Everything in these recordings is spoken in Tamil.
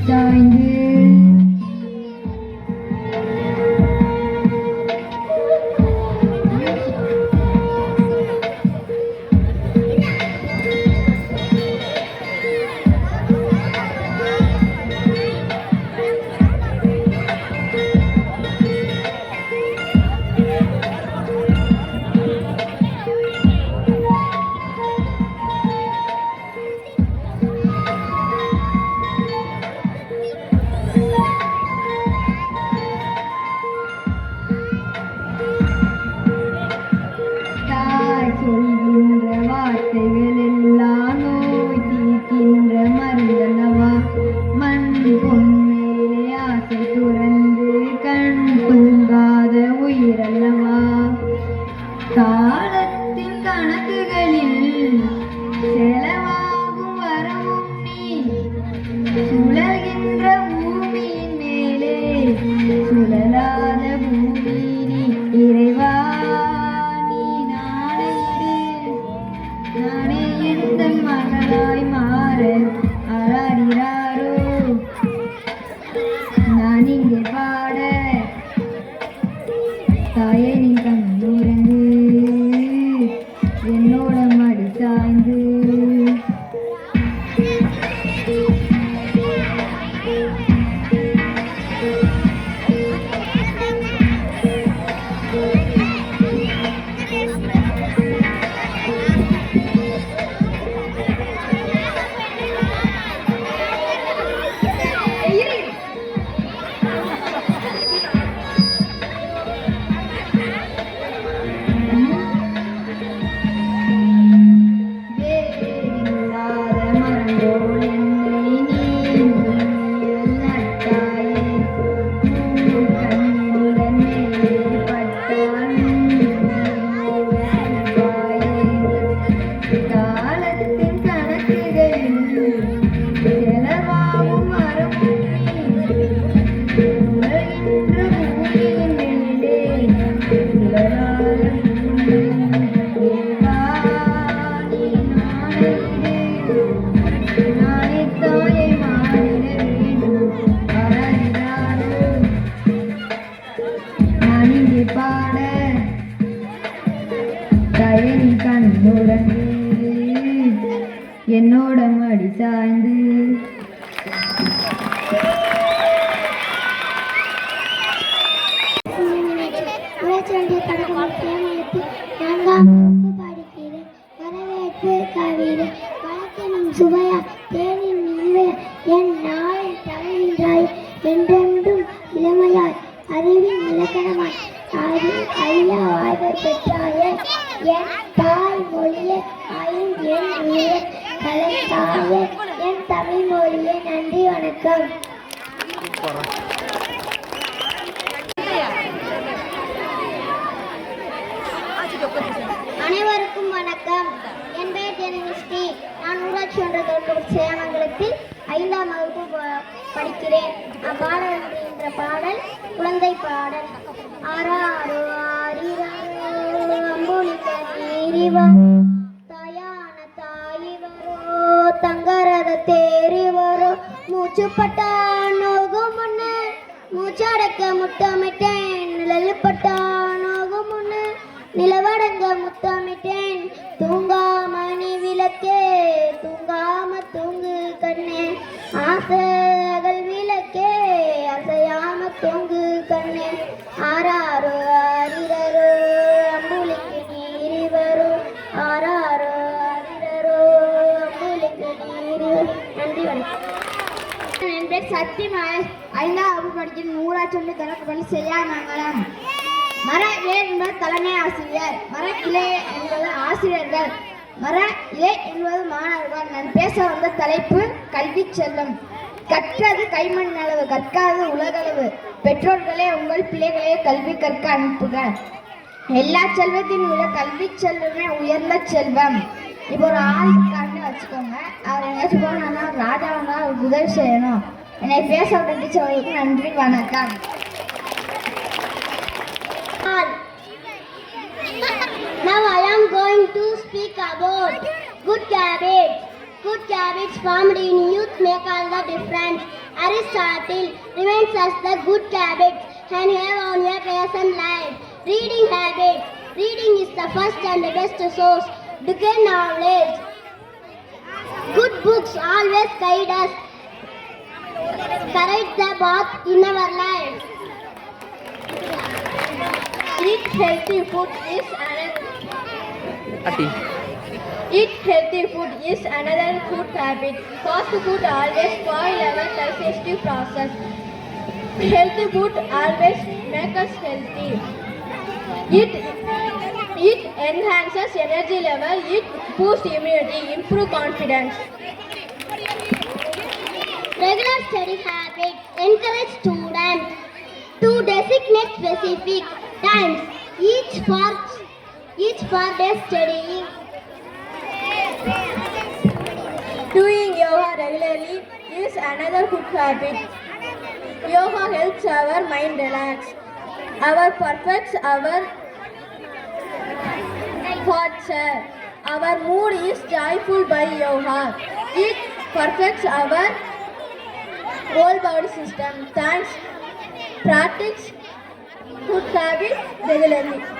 சாய்ந்து சொல்கின்ற வார்த்தைகள் எல்லாம் நோய் தீர்க்கின்ற மருந்தல்லவா மண் பொன்மேலே ஆசை துறந்து கண் தூங்காத உயிரல்லவா காலத்தின் கணக்குகளில் செலவாகும் வரவும் நீ சுழல்கின்ற பூமியின் மேலே சுழலாத பூமி நீ இறைவா நானே எந்த மகளாய் மாற அறாடிறாரோ நான் இங்கே பாட தாயை நீ கண்ணுறங்கு என்னோட மடி சாய்ந்து பாட தயனி கண்ணுறங்கு என்னோட மடி சாய்ந்து வரவேற்பு கவிதை வழக்கினும் சுவையா தேனின் நினைவே என் நாள் தருகின்றாய் என்றென்றும் இளமையாய் அறிவின் இலக்கணமாய் அரிய வாழ்வை பெற்றாயே என் தாய் மொழியே ஆயும் என் உயிரை கலைத்தாயே என் தமிழ் மொழியே நன்றி வணக்கம். அனைவருக்கும் வணக்கம். என் பெயர் ஜெனனிஸ்ரீ. நான் ஊராட்சி ஒன்றிய தொடர்பு சேமங்கலத்தில் 5ஆம் வகுப்பு படிக்கிறேன். பாட என்ற பாடல் குழந்தை பாடல். ஆராரோ ஆரிராரோ அம்புலிக்க நீரிவா தாயான தாயிவரோ தங்கரத தேரிவரோ மூச்சுப்பட்டா நோகும் முன்னு மூச்சடக்க முத்தமிட்டேன் நிழல்பட்டா நோகும் முன்னு நிலவடங்க முத்தமிட்டேன் தூங்காமணி விளக்கே தூங்காம தூங்கு கண்ணே ஆசை அகல் விளக்கே அசையாம தூங்கு கண்ணே ஆராரோ ஆரிரரோ அம்புலிக்கு நீரிவரோ ஆராரோ ஆரிரரோ அம்புலிக்கு நீரிவரோ. நன்றி வணக்கம். என் பேர் சத்தியமாய் 5ஆம் வகுப்பு படிக்கும் ஊராட்சி ஒன்றிய கணக்கு பணி செய்யாமங்கலம். மர இலை என்பது தலைமை ஆசிரியர், மர இலை என்பது ஆசிரியர்கள், மர இலை என்பது மாணவர்கள். நான் பேச வந்த தலைப்பு கல்வி செல்வம். கற்றது கைமண் அளவு, கற்காதது உலகளவு. பெற்றோர்களே உங்கள் பிள்ளைகளே கல்வி கற்க அனுப்புக. எல்லா செல்வத்தின் விட கல்வி செல்வமே உயர்ந்த செல்வம். இப்போ ஒரு ஆள் இருக்காருன்னு வச்சுக்கோங்க. அவர் எங்கேயாச்சும் போனா ராஜாவுனா அவருக்கு உதவி செய்யணும். என்னை பேச விட்ட டீச்சர்களுக்கு நன்றி வணக்கம். Now I am going to speak about good habits. Good habits formed in youth make all the difference. Aristotle remains as the good habits and have on a pleasant life. Reading habit. Reading is the first and the best source to gain knowledge. Good books always guide us, correct the path in our life. Eat healthy food is Eat healthy food is another good habit. Fast food always spoil our digestive process. Healthy food always make us healthy. It enhances energy level. It boosts immunity, improve confidence. Regular study habits encourage students to designate specific times each for their studying. Doing yoga regularly is another good habit. Yoga helps our mind relax. Our perfects our posture. Our mood is joyful by yoga. It perfects our whole body system. Thanks. Practice good habit regularly.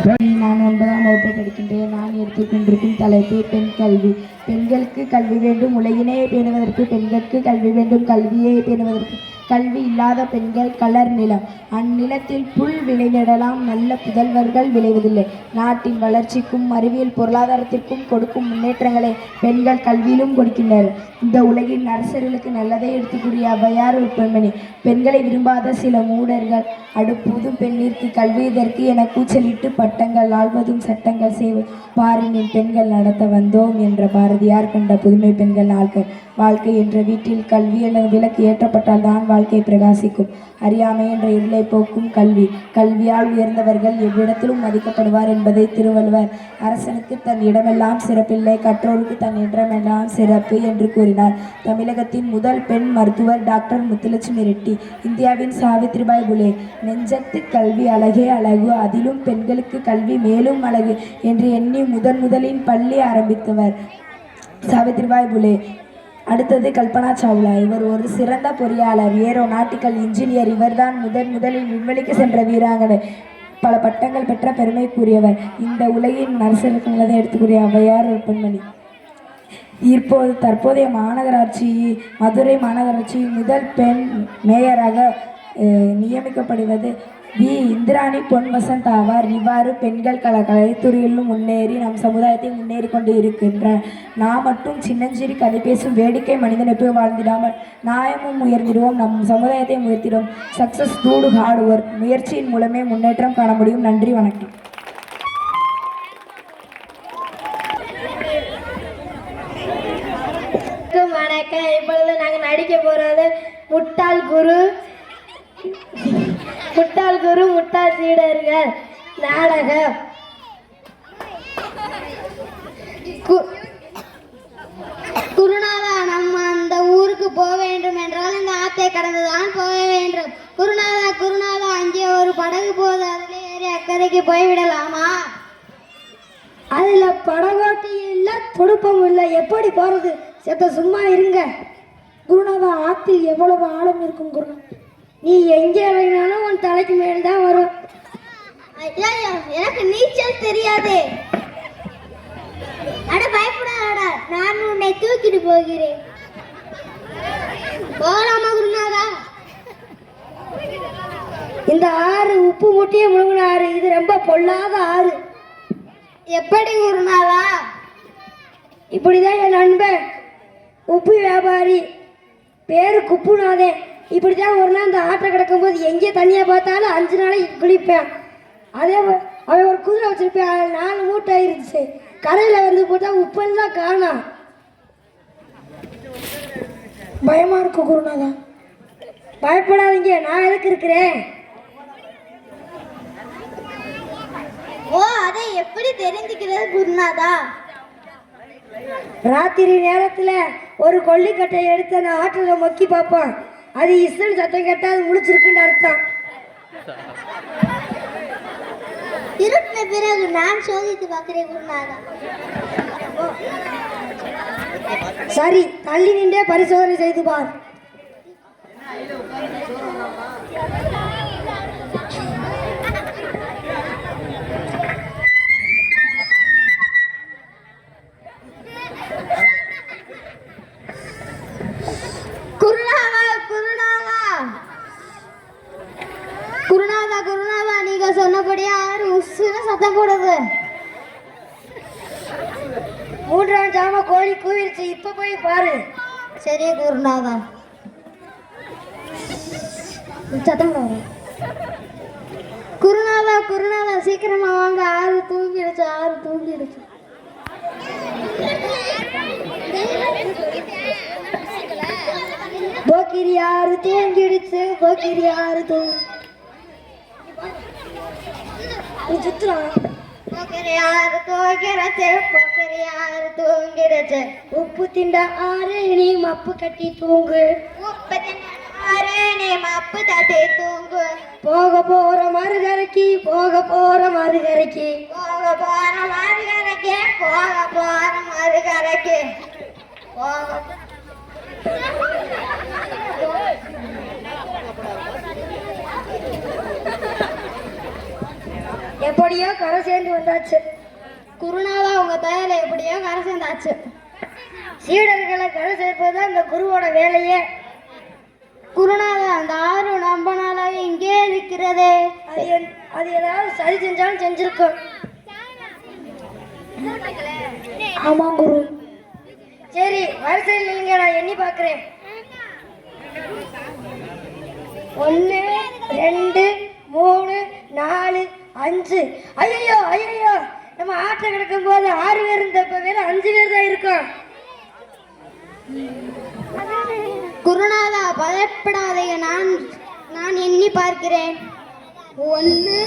நான் 9ஆம் வகுப்பு படிக்கின்றேன். நான் எடுத்துக்கொண்டிருக்கும் தலைப்பு பெண் கல்வி. பெண்களுக்கு கல்வி வேண்டும், உலகினை பேணுவதற்கு பெண்களுக்கு கல்வி வேண்டும், கல்வியை பேணுவதற்கு கல்வி இல்லாத பெண்கள் கலர் நிலம். அந்நிலத்தில் புல் விளைந்திடலாம், நல்ல புதல்வர்கள் விளைவதில்லை. நாட்டின் வளர்ச்சிக்கும் அறிவியல் பொருளாதாரத்திற்கும் கொடுக்கும் முன்னேற்றங்களை பெண்கள் கல்வியிலும் கொடுக்கின்றனர். இந்த உலகின் அரசர்களுக்கு நல்லதை எடுத்துக்கூடிய ஔவையார் ஒரு பெண்மணி. பெண்களை விரும்பாத சில மூடர்கள் அடுப்பூதும் பெண்ணிற்கு கல்வி இதற்கு என கூச்சலிட்டு பட்டங்கள் ஆள்வதும் சட்டங்கள் செய்வது பாரினில் பெண்கள் நடத்த வந்தோம் என்ற பாரதியார் கண்ட புதுமை பெண்கள் நாட்கள். வாழ்க்கை என்ற வீட்டில் கல்வி என விளக்கு ஏற்றப்பட்டால் தான் வாழ்க்கை பிரகாசிக்கும். அறியாமை என்ற இருளை போக்கும் கல்வி. கல்வியால் உயர்ந்தவர்கள் எவ்விடத்திலும் மதிக்கப்படுவார் என்பதை திருவள்ளுவர் அரசனுக்கு தன் இடமெல்லாம் சிறப்பில்லை, கற்றோருக்கு தன் இடமெல்லாம் சிறப்பு என்று கூறினார். தமிழகத்தின் முதல் பெண் மருத்துவர் டாக்டர் முத்துலட்சுமி ரெட்டி. இந்தியாவின் சாவித்ரிபாய் புலே. நெஞ்சத்து கல்வி அழகே அழகு, அதிலும் பெண்களுக்கு கல்வி மேலும் அழகு என்று எண்ணி முதலின் பள்ளி ஆரம்பித்தவர் சாவித்ரிபாய் புலே. அடுத்தது கல்பனா சாவ்லா. இவர் ஒரு சிறந்த பொறியாளர், ஏரோநாட்டிக்கல் இன்ஜினியர். இவர்தான் முதலில் விண்வெளிக்கு சென்ற வீராங்கனை. பல பட்டங்கள் பெற்ற பெருமைக்குரியவர். இந்த உலகின் அரசர்களுக்கு எடுத்துக்கூடிய ஔவையார் ஒரு பெண்மணி. தற்போதைய மாநகராட்சி மதுரை மாநகராட்சி முதல் பெண் மேயராக நியமிக்கப்படுவது வி இந்திராணி பொன் வசந்த் ஆவார். இவ்வாறு பெண்கள் கலைத்துறையிலும் முன்னேறி நம் சமுதாயத்தை முன்னேறி கொண்டு இருக்கின்றன. நான் மட்டும் சின்னஞ்சிறு கதை பேசும் வேடிக்கை மனிதனை போய் வாழ்ந்திடாமல் நியாயமும் உயர்ந்திடுவோம், நம் சமுதாயத்தை உயர்த்திடுவோம். Success to hard work. முயற்சியின் மூலமே முன்னேற்றம் காண முடியும். நன்றி, வணக்கம். வணக்கம். இப்பொழுது நாங்கள் நடிக்க போறது முட்டாள் குரு முட்டாள் சீடர்கள் நாடகம். குருநாதா, நம்ம அந்த ஊருக்கு போக வேண்டும் என்றால் இந்த ஆத்தை கடந்துதான் போக வேண்டும். குருநாதா, அங்கே ஒரு படகு போகுது, அதில் ஏறி அக்கறைக்கு போய்விடலாமா? அதுல படகோட்டி இல்லை, துடுப்பம் இல்லை, எப்படி போறது? செத்த சும்மா இருங்க. குருநாதா, ஆத்தில் எவ்வளவு ஆழம் இருக்கும் குருநாதா? நீ எங்கே இறங்கினாலும் உன் தலைக்கு மேல் தான் வரும். எனக்கு நீச்சல் தெரியாது. அட பயப்படாதடா, நான் உன்னை தூக்கிட்டு போகிறேன். போகலாமா குருநாதா? இந்த ஆறு உப்பு மூட்டையே முழுங்கின ஆறு, இது ரொம்ப பொல்லாத ஆறு. எப்படி குருநாதா? இப்படிதான் என் நண்பன் உப்பு வியாபாரி, பேரு குப்புநாதன். இப்படிதான் ஒரு நாள் இந்த ஆட்டை கிடக்கும்போது எங்கே தண்ணியை பார்த்தாலும் 5 நாளைக்கு குளிப்பேன். அதே அவன் ஒரு குதிரை வச்சிருப்பேன், 4 மூட்டை ஆயிருச்சு. கரையில் வந்து போட்டா உப்பெல்லாம் காணோம். பயமா இருக்கும் குருநாதா. பயப்படாதீங்க, நான் எதுக்கு இருக்கிறேன். ஓ, அதை எப்படி தெரிஞ்சுக்கிறது குருநாதா? ராத்திரி நேரத்துல ஒரு கொல்லிக்கட்டை எடுத்து அந்த ஆற்றில் மொக்கி பார்ப்பான். அது இசல் சத்தம் கேட்டா அது முடிச்சிருக்குன்னு அர்த்தம். இருட்டின பிறகு நான் சோதித்து பார்க்கிறேன் குருநாதா. சரி, தள்ளி நின்றே பரிசோதனை செய்து பார். குருநாதா, நீங்க சொன்னபடியே ஆறு உசுன்னு சத்தம் போடுது. 3ஆம் ஜாம கோழி கூவிடுச்சு, இப்ப போய் பாரு. சரி குருநாதா. சத்தம் போடு. குருநாதா, சீக்கிரமா வாங்க, ஆறு தூங்கிடுச்சு. போக்கிரி ஆறு தூங்கிடுச்சு, போக்கிரி ஆறு தூங்கிடுச்சு. உப்பு திண்ட ஆறு நீ மப்பு கட்டி தூங்கு. மப்பு தட்டி தூங்கு. போக போற மறுகரைக்கு, போக போற மறுகரைக்கு, போக போற மறுகரைக்கு, போக போற மறுகரைக்கு, போக. எப்படியோ கரை சேர்ந்து வந்தாச்சு. குருநாதா உங்க தயாரில் எப்படியோ கரை சேர்ந்தாச்சு. சீடர்களை கரை சேர்ப்பதுதான் இந்த குருவோட வேலையே. குருநாதா அந்த ஆறு ரொம்ப நாளாக இங்கே இருக்கிறதே. அது ஏதாவது சரி செஞ்சாலும் செஞ்சிருக்கோம். ஆமா குரு. சரி வரிசையில் நீங்க நான் எண்ணி பார்க்கிறேன். 1 2 3 4 5. ஐயோ ஐயோ, நம்ம ஆற்ற கிடக்கும் போது 6 பேர் இருந்தப்ப வேற 5 பேர் தான் இருக்கோம். குருநாதா பயப்படாதீங்க, நான் எண்ணி பார்க்கிறேன். 1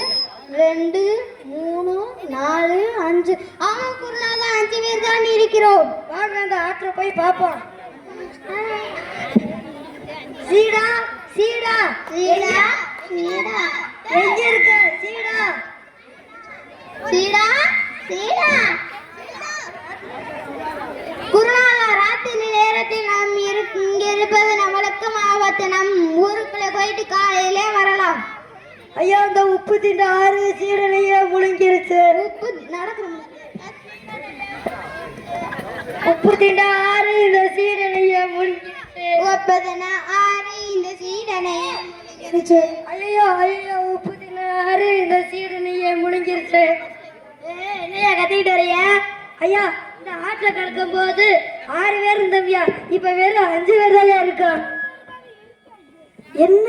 2 3 4 5. ஆமா குருநாதா 5 பேர் தான் இருக்கிறோம். வாங்க அந்த ஆற்ற போய் பார்ப்போம். சீடா சீடா சீடா சீடா எங்க இருக்க சீடா? சீடா சீடா. குருநாதா ராத்திரி நேரத்தில் நாம் இங்க இருப்பது நம்மளுக்கு ஆபத்து. நம் ஊருக்குள்ள போயிட்டு காலையிலே வரலாம். ஐயா அந்த உப்பு திண்ட 6 சீடனையே முழுங்கிருச்சு. உப்பு நடக்கிற உப்பு திண்ட 6 இந்த சீடனையே முழுங்கிருச்சு. ஒப்பதன 6 இந்த சீடனை. ஐயோ ஐயோ, உப்பு திண்ட 6 இந்த சீடனையே முழுங்கிருச்சு. என்னையா கத்திக்கிட்டு வரையா? ஐயா இந்த ஆற்ற கிடக்கும் போது 6 பேர் இருந்தவியா, இப்ப வெறும் 5 பேர் தான் இருக்கோம். என்ன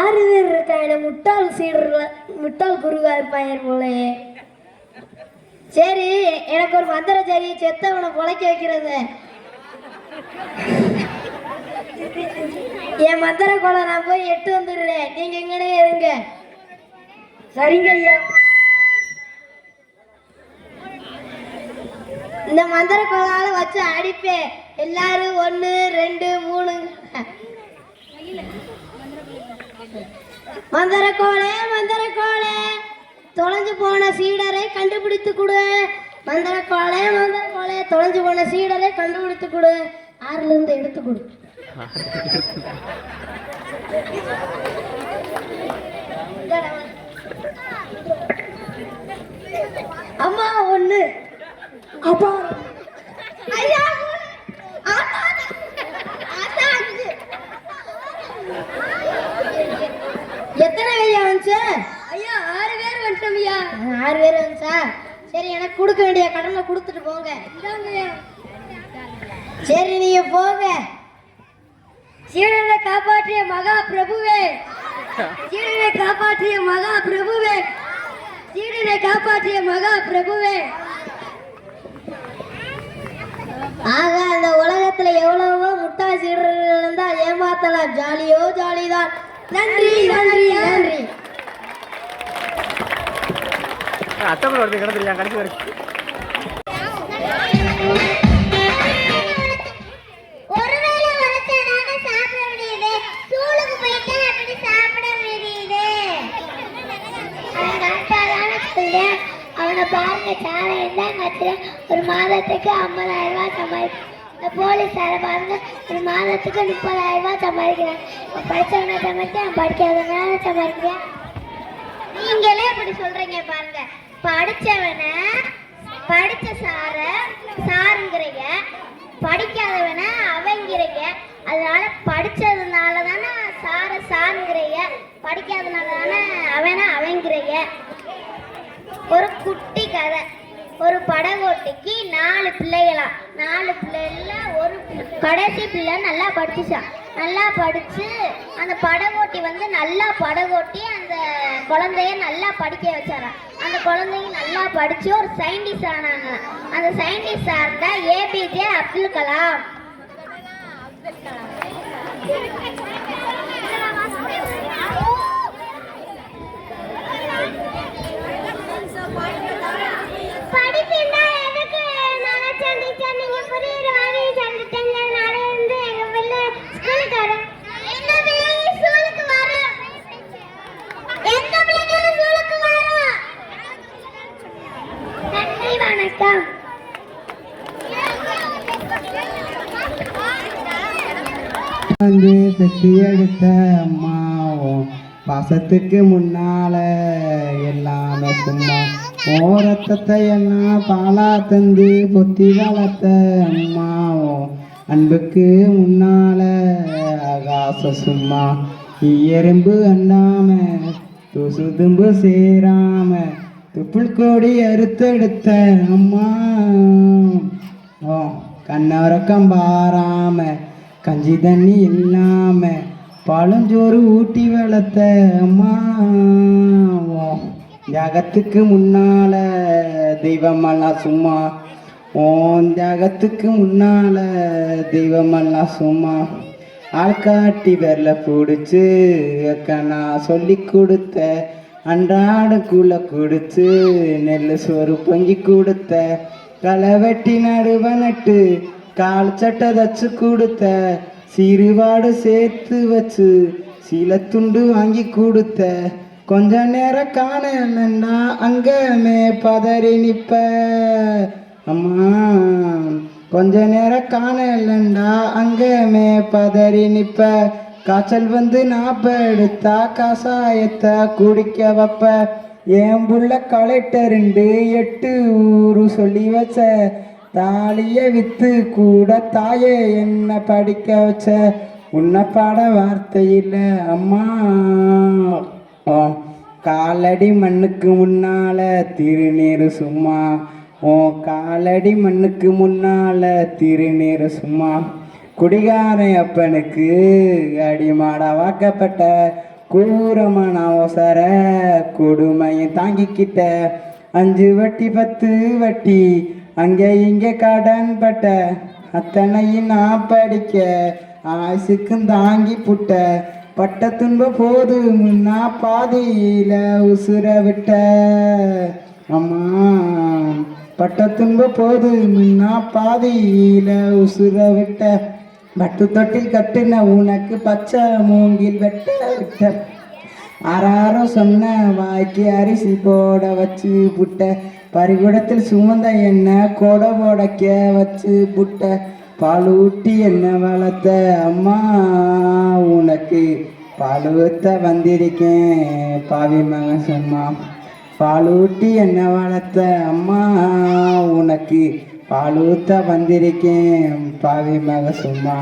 6 பேர் இருக்காங்க? முட்டாள் சீடர்ல முட்டாள் குருவா இருப்பாயர் போலயே. சரி எனக்கு ஒரு மந்திரம் சரி, செத்தவனை பொழைக்க வைக்கிறது. என் மந்திர கோலை நான் போய் 8 வந்துடுறேன், நீங்க எங்கனே இருங்க. சரிங்க ஐயா. இந்த மந்திர கோலால வச்சு அடிப்பேன். எல்லாரும் 1 2 3. மந்திர கோலே தொலைஞ்சு போன சீடரை கண்டுபிடித்து கொடு. மந்திர கோலே தொலைஞ்சு போன சீடரை கண்டுபிடித்து கொடு. 6ல இருந்து எடுத்து கொடு. அம்மா 1. அப்பா ஐயா ஆத்தா 5. எத்தனை ஐயா வந்துச்சு? ஐயா 6 பேர் வந்துட்டோம்யா. 6 பேர் வந்துச்சா? சரி எனக்கு கொடுக்க வேண்டிய கடனை கொடுத்துட்டு போங்க. சரி நீங்க போங்க. சீடனை காப்பாற்றிய மகா பிரபுவே, சீடனை காப்பாற்றிய மகா பிரபுவே, சீடனை காப்பாற்றிய மகா பிரபுவே. ஆக அந்த உலகத்துல எவ்வளவோ முட்டாள் சீடர்கள் இருந்தா ஏமாத்தலாம். ஜாலியோ ஜாலிதான். நன்றி நன்றி நன்றி. அத்தப்பட வருது கிடந்துருக்கா கடைசி வரைக்கும். ஒருவேளை வளர்த்தனால சாப்பிட முடியுது, ஸ்கூலுக்கு போயிட்டு அப்படி சாப்பிட முடியுது. அவன் கரெக்டாதான சொல்றேன். அவனை பாருங்க, சாலையம் தான் கத்துறேன். ஒரு மாதத்துக்கு 50,000 ரூபாய் சம்பாதிக்கிறேன். இந்த போலீஸாரை பாருங்க, ஒரு மாதத்துக்கு 30,000 ரூபாய் சம்பாதிக்கிறேன். படித்தவனை சம்பாதிக்கிறேன், படிக்காதவனால சம்பாதிக்கிறேன். நீங்களே இப்படி சொல்றீங்க பாருங்க. படிச்சவனை படிச்ச சாருங்கிறீங்க, படிக்காதவனை அவங்கிறீங்க. அதனால படிச்சதுனால தானே சாருங்கிறீங்க, படிக்காதனால தானே அவங்கிறீங்க. ஒரு குட்டி கதை. ஒரு படகோட்டிக்கு 4 பிள்ளைகளாம். 4 பிள்ளைல ஒரு கடைசி பிள்ளை நல்லா படிச்சுச்சான். நல்லா படிச்சு அந்த படகோட்டி வந்து நல்லா படகோட்டி அந்த குழந்தைய நல்லா படிக்க வச்சாராம். அந்த குழந்தைங்க நல்லா படிச்சு ஒரு சயின்டிஸ்ட் ஆனாங்க. அந்த சயின்டிஸ்ட் சார் தான் ஏபிஜே அப்துல் கலாம். படிப்புன்னா எதுக்கு நினைச்சேன் டீச்சர், நீங்க புரியுற மாதிரி சொல்லிட்டீங்க. நாளை இருந்து எங்க பிள்ளை ஸ்கூலுக்கு வரும். என்ன பிள்ளை ஸ்கூலுக்கு வரும்? எந்த பிள்ளைங்க ஸ்கூலுக்கு வரும்? நன்றி வணக்கம். பெட்டி எடுத்த அம்மாவும் பாசத்துக்கு முன்னால எல்லாமே சும்மா ஓரத்தத்தை எல்லாம் பாலா தந்து பொத்தி வளர்த்த அம்மாவோ அன்புக்கு முன்னால ஆகாச சும்மா எறும்பு அண்ணாம துசு தும்பு சேராம துப்புள் கோடி அறுத்தெடுத்த அம்மா ஓ கண்ணவரக்கம் பாராம கஞ்சி தண்ணி இல்லாம பழஞ்சோறு ஊட்டி வளர்த்த அம்மா ஓ தியாகத்துக்கு முன்னால தெய்வமெல்லாம் சும்மா ஓன் தியாகத்துக்கு முன்னால தெய்வமெல்லாம் சும்மா ஆள்காட்டி விரல பிடிச்சி அக்கண்ணா சொல்லி கொடுத்த அன்றாட கூழ கொடுத்து நெல் சோறு பொங்கி கொடுத்த களை வெட்டி நடுவ நட்டு கால் சட்டை தச்சு கொடுத்த சீருவாடு சேர்த்து வச்சு சீலத்துண்டு வாங்கி கொடுத்த கொஞ்ச நேரம் காணலன்னா அங்கமே பதறி நிப்ப அம்மா கொஞ்ச நேரம் காணலண்டா அங்கமே பதறி நிப்ப காய்ச்சல் வந்து நாப்ப எடுத்தா கசாயத்தை குடிக்க வைப்ப என் புள்ள கலெக்டருண்டு 8 ஊரு சொல்லி வச்ச தாலிய வித்து கூட தாயே என்ன படிக்க வச்ச உன்னை பாட வார்த்தை இல்லை அம்மா காலடி மண்ணுக்கு முன்னால திருநீரு சும்மா காலடி மண்ணுக்கு முன்னால திருநீரு சும்மா குடிகாரன் அப்பனுக்கு அடிமாடா வாக்கப்பட்ட கூரமான அவசர கொடுமையும் தாங்கிக்கிட்ட 5 வட்டி 10 வட்டி அங்கே இங்கே கடன் பட்ட அத்தனையும் நான் படிக்க ஆயுசுக்கும் தாங்கி புட்ட பட்ட துன்ப போது முன்னா பாதியில உசுர விட்ட அம்மா பட்ட துன்ப போது முன்னா பாதியில உசுர விட்ட பட்டு தொட்டில் கட்டுன உனக்கு பச்சை மூங்கில் வெட்ட விட்ட ஆறாரம் சொன்ன வாய்க்கு அரிசி போட வச்சு புட்ட பறிகுடத்தில் சுமந்த என்ன கொடை போடக்க வச்சு புட்ட பால் ஊட்டி என்ன வளர்த்த அம்மா உனக்கு பால் ஊத்த வந்திருக்கேன் பாவி மகன் சும்மா பால் ஊட்டி என்ன வளர்த்த அம்மா உனக்கு பால் ஊத்த வந்திருக்கேன் பாவி மகன் சும்மா